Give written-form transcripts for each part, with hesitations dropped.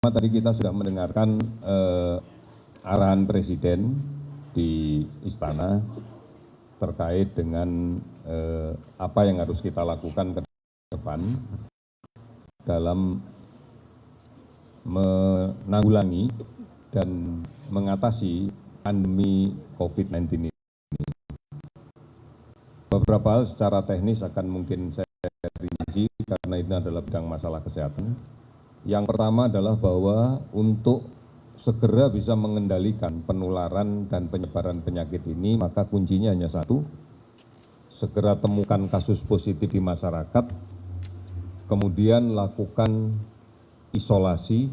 Tadi kita sudah mendengarkan arahan Presiden di Istana terkait dengan apa yang harus kita lakukan ke depan dalam menanggulangi dan mengatasi pandemi COVID-19 ini. Beberapa hal secara teknis akan mungkin saya rinci karena ini adalah bidang masalah kesehatan. Yang pertama adalah bahwa untuk segera bisa mengendalikan penularan dan penyebaran penyakit ini, maka kuncinya hanya satu, segera temukan kasus positif di masyarakat, kemudian lakukan isolasi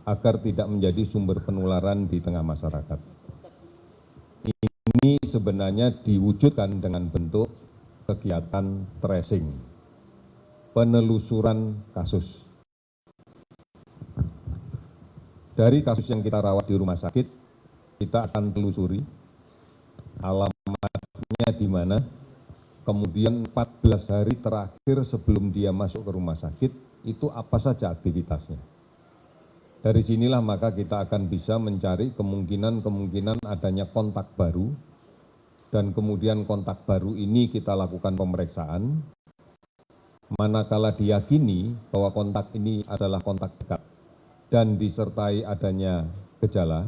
agar tidak menjadi sumber penularan di tengah masyarakat. Ini sebenarnya diwujudkan dengan bentuk kegiatan tracing, penelusuran kasus. Dari kasus yang kita rawat di rumah sakit, kita akan telusuri alamatnya di mana, kemudian 14 hari terakhir sebelum dia masuk ke rumah sakit, itu apa saja aktivitasnya. Dari sinilah maka kita akan bisa mencari kemungkinan adanya kontak baru, dan kemudian kontak baru ini kita lakukan pemeriksaan. Manakala diyakini bahwa kontak ini adalah kontak dekat dan disertai adanya gejala,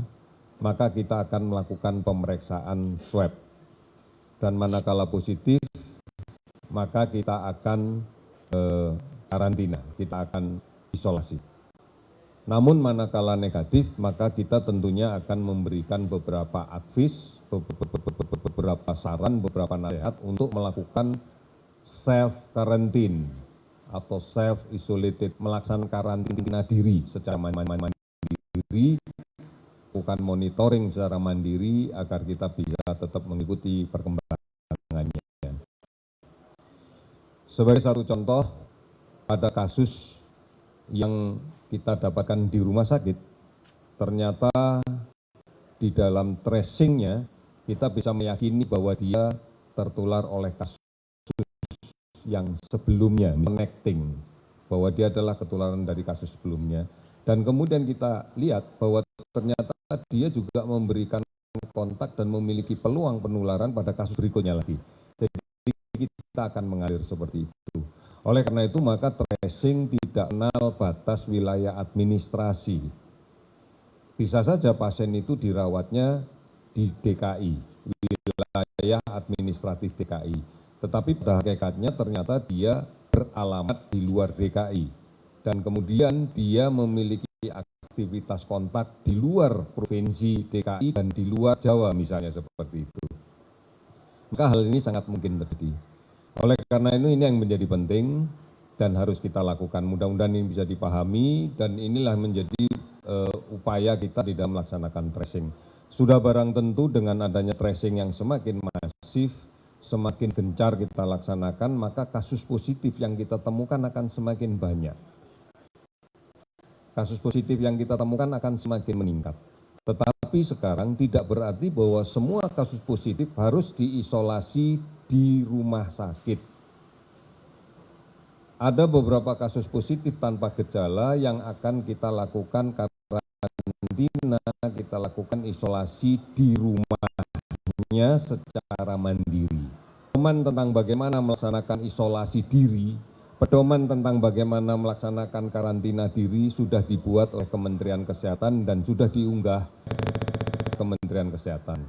maka kita akan melakukan pemeriksaan swab. Dan manakala positif, maka kita akan karantina, kita akan isolasi. Namun manakala negatif, maka kita tentunya akan memberikan beberapa advice, beberapa saran, beberapa nasihat untuk melakukan self-quarantine atau self-isolated, melaksanakan karantina diri secara mandiri, lakukan monitoring secara mandiri agar kita bisa tetap mengikuti perkembangannya. Sebagai satu contoh, ada kasus yang kita dapatkan di rumah sakit, ternyata di dalam tracingnya kita bisa meyakini bahwa dia tertular oleh kasus yang sebelumnya, connecting, bahwa dia adalah ketularan dari kasus sebelumnya. Dan kemudian kita lihat bahwa ternyata dia juga memberikan kontak dan memiliki peluang penularan pada kasus berikutnya lagi. Jadi kita akan mengalir seperti itu. Oleh karena itu maka tracing tidak kenal batas wilayah administrasi. Bisa saja pasien itu dirawatnya di DKI, wilayah administratif DKI. Tetapi pada hakikatnya ternyata dia beralamat di luar DKI. Dan kemudian dia memiliki aktivitas kontak di luar provinsi DKI dan di luar Jawa misalnya seperti itu. Maka hal ini sangat mungkin terjadi. Oleh karena itu ini yang menjadi penting dan harus kita lakukan. Mudah-mudahan ini bisa dipahami dan inilah menjadi upaya kita di dalam melaksanakan tracing. Sudah barang tentu dengan adanya tracing yang semakin masif, semakin gencar kita laksanakan, maka kasus positif yang kita temukan akan semakin banyak. Kasus positif yang kita temukan akan semakin meningkat. Tetapi sekarang tidak berarti bahwa semua kasus positif harus diisolasi di rumah sakit. Ada beberapa kasus positif tanpa gejala yang akan kita lakukan karantina, kita lakukan isolasi di rumahnya secara mandiri. Pedoman tentang bagaimana melaksanakan isolasi diri, pedoman tentang bagaimana melaksanakan karantina diri sudah dibuat oleh Kementerian Kesehatan dan sudah diunggah Kementerian Kesehatan.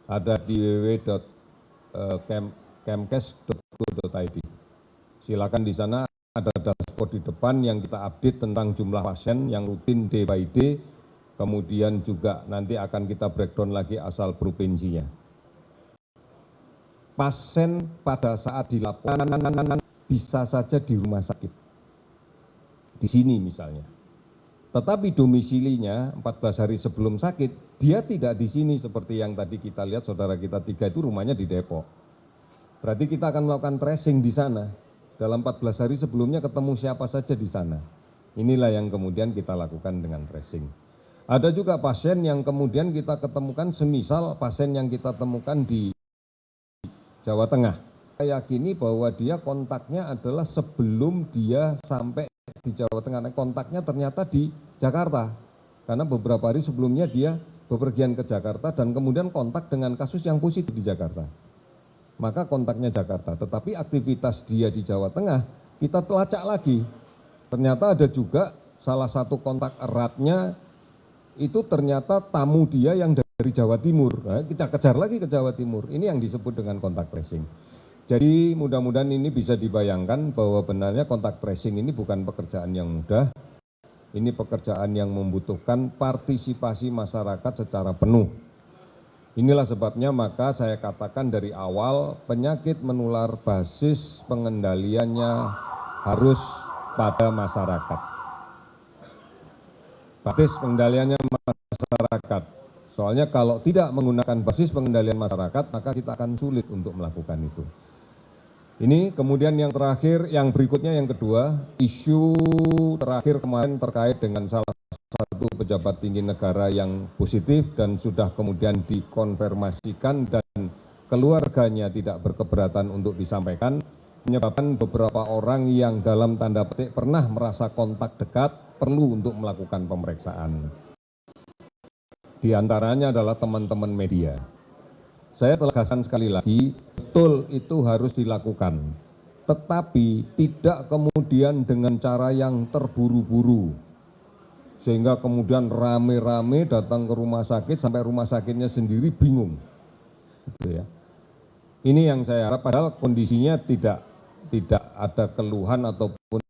Ada di www.kemkes.go.id. Silakan di sana ada dashboard di depan yang kita update tentang jumlah pasien yang rutin day by day, kemudian juga nanti akan kita breakdown lagi asal provinsinya. Pasien pada saat dilaporkan bisa saja di rumah sakit, di sini misalnya. Tetapi domisilinya 14 hari sebelum sakit, dia tidak di sini seperti yang tadi kita lihat saudara kita 3 itu rumahnya di Depok. Berarti kita akan melakukan tracing di sana. Dalam 14 hari sebelumnya ketemu siapa saja di sana. Inilah yang kemudian kita lakukan dengan tracing. Ada juga pasien yang kemudian kita ketemukan, semisal pasien yang kita temukan di Jawa Tengah. Saya yakini bahwa dia kontaknya adalah sebelum dia sampai di Jawa Tengah, kontaknya ternyata di Jakarta. Karena beberapa hari sebelumnya dia bepergian ke Jakarta dan kemudian kontak dengan kasus yang positif di Jakarta. Maka kontaknya Jakarta, tetapi aktivitas dia di Jawa Tengah kita telacak lagi. Ternyata ada juga salah satu kontak eratnya itu ternyata tamu dia yang dari Jawa Timur. Nah, kita kejar lagi ke Jawa Timur. Ini yang disebut dengan kontak tracing. Jadi mudah-mudahan ini bisa dibayangkan bahwa benarnya kontak tracing ini bukan pekerjaan yang mudah. Ini pekerjaan yang membutuhkan partisipasi masyarakat secara penuh. Inilah sebabnya maka saya katakan dari awal penyakit menular basis pengendaliannya harus pada masyarakat. Basis pengendaliannya masyarakat. Soalnya kalau tidak menggunakan basis pengendalian masyarakat, maka kita akan sulit untuk melakukan itu. Ini kemudian yang terakhir, yang berikutnya yang kedua, isu terakhir kemarin terkait dengan salah satu pejabat tinggi negara yang positif dan sudah kemudian dikonfirmasikan dan keluarganya tidak berkeberatan untuk disampaikan, menyebabkan beberapa orang yang dalam tanda petik pernah merasa kontak dekat perlu untuk melakukan pemeriksaan. Di antaranya adalah teman-teman media. Saya tegaskan sekali lagi, betul itu harus dilakukan, tetapi tidak kemudian dengan cara yang terburu-buru, sehingga kemudian rame-rame datang ke rumah sakit sampai rumah sakitnya sendiri bingung. Gitu ya. Ini yang saya harap, padahal kondisinya tidak ada keluhan ataupun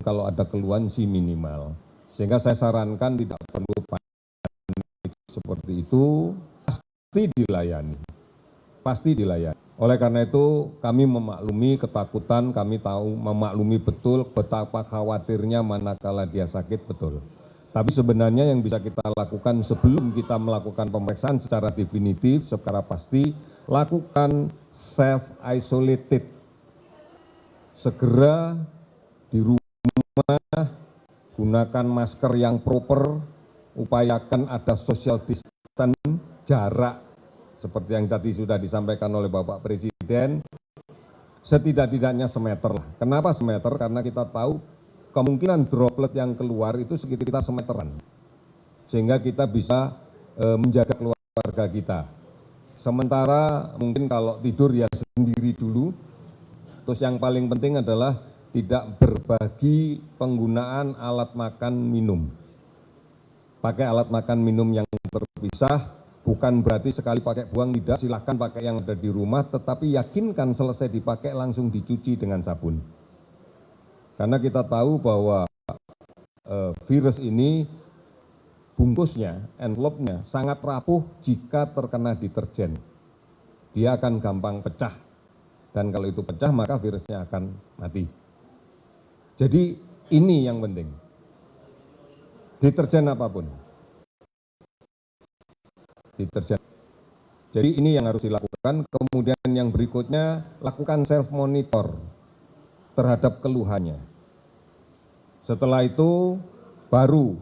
kalau ada keluhan sih minimal. Sehingga saya sarankan tidak perlu panik seperti itu, pasti dilayani. Pasti dilayani. Oleh karena itu kami memaklumi ketakutan, kami tahu memaklumi betul betapa khawatirnya manakala dia sakit, betul. Tapi sebenarnya yang bisa kita lakukan sebelum kita melakukan pemeriksaan secara definitif, secara pasti, lakukan self-isolated. Segera di rumah, gunakan masker yang proper, upayakan ada social distance, jarak, seperti yang tadi sudah disampaikan oleh Bapak Presiden, setidak-tidaknya semeter lah. Kenapa semeter? Karena kita tahu kemungkinan droplet yang keluar itu sekitar semeteran. Sehingga kita bisa menjaga keluarga kita. Sementara mungkin kalau tidur ya sendiri dulu. Terus yang paling penting adalah tidak berbagi penggunaan alat makan minum. Pakai alat makan minum yang terpisah. Bukan berarti sekali pakai buang, tidak, silahkan pakai yang ada di rumah, tetapi yakinkan selesai dipakai langsung dicuci dengan sabun. Karena kita tahu bahwa virus ini bungkusnya, envelope-nya sangat rapuh jika terkena deterjen. Dia akan gampang pecah, dan kalau itu pecah maka virusnya akan mati. Jadi ini yang penting, deterjen apapun. Deterjen. Jadi ini yang harus dilakukan. Kemudian yang berikutnya, lakukan self monitor terhadap keluhannya. Setelah itu baru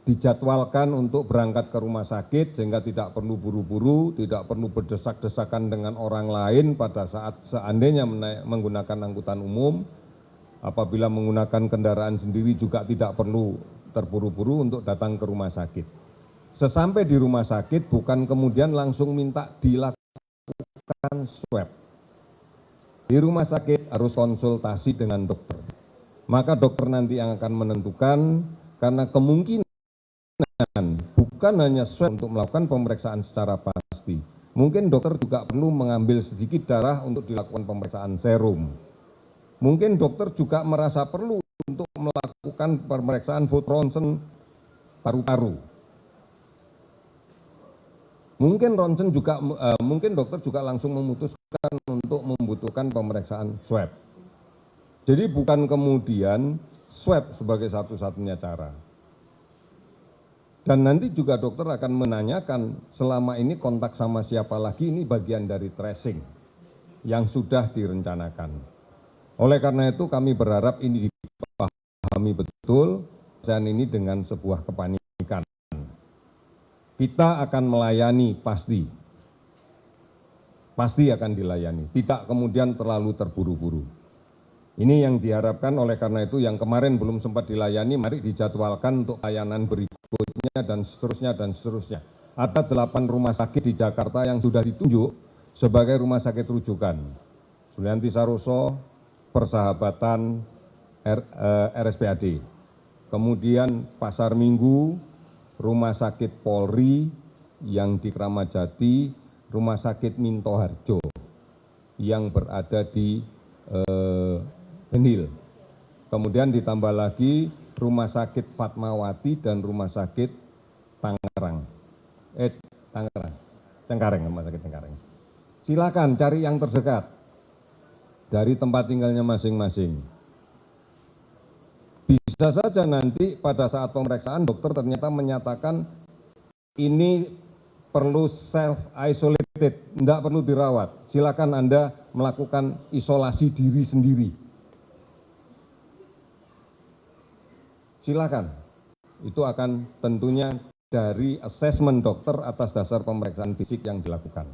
dijadwalkan untuk berangkat ke rumah sakit sehingga tidak perlu buru-buru, tidak perlu berdesak-desakan dengan orang lain pada saat seandainya menggunakan angkutan umum. Apabila menggunakan kendaraan sendiri juga tidak perlu terburu-buru untuk datang ke rumah sakit. Sesampai di rumah sakit bukan kemudian langsung minta dilakukan swab. Di rumah sakit harus konsultasi dengan dokter. Maka dokter nanti yang akan menentukan, karena kemungkinan bukan hanya swab untuk melakukan pemeriksaan secara pasti. Mungkin dokter juga perlu mengambil sedikit darah untuk dilakukan pemeriksaan serum. Mungkin dokter juga merasa perlu untuk melakukan pemeriksaan food ronsen paru-paru. Mungkin ronsen juga, mungkin dokter juga langsung memutuskan untuk membutuhkan pemeriksaan swab. Jadi bukan kemudian swab sebagai satu-satunya cara. Dan nanti juga dokter akan menanyakan selama ini kontak sama siapa lagi, ini bagian dari tracing yang sudah direncanakan. Oleh karena itu kami berharap ini dipahami betul, dan ini dengan sebuah kepanikan. Kita akan melayani pasti akan dilayani, tidak kemudian terlalu terburu-buru. Ini yang diharapkan, oleh karena itu yang kemarin belum sempat dilayani, mari dijadwalkan untuk layanan berikutnya dan seterusnya dan seterusnya. Ada 8 rumah sakit di Jakarta yang sudah ditunjuk sebagai rumah sakit rujukan. Sulianti Saroso, Persahabatan, RSPAD. Kemudian Pasar Minggu, Rumah Sakit Polri yang di Kramat Jati, Rumah Sakit Minto Harjo yang berada di Benhil. Kemudian ditambah lagi Rumah Sakit Fatmawati dan Rumah Sakit Cengkareng, Rumah Sakit Cengkareng. Silakan cari yang terdekat dari tempat tinggalnya masing-masing. Bisa saja nanti pada saat pemeriksaan dokter ternyata menyatakan ini perlu self-isolated, tidak perlu dirawat. Silakan Anda melakukan isolasi diri sendiri. Silakan. Itu akan tentunya dari asesmen dokter atas dasar pemeriksaan fisik yang dilakukan.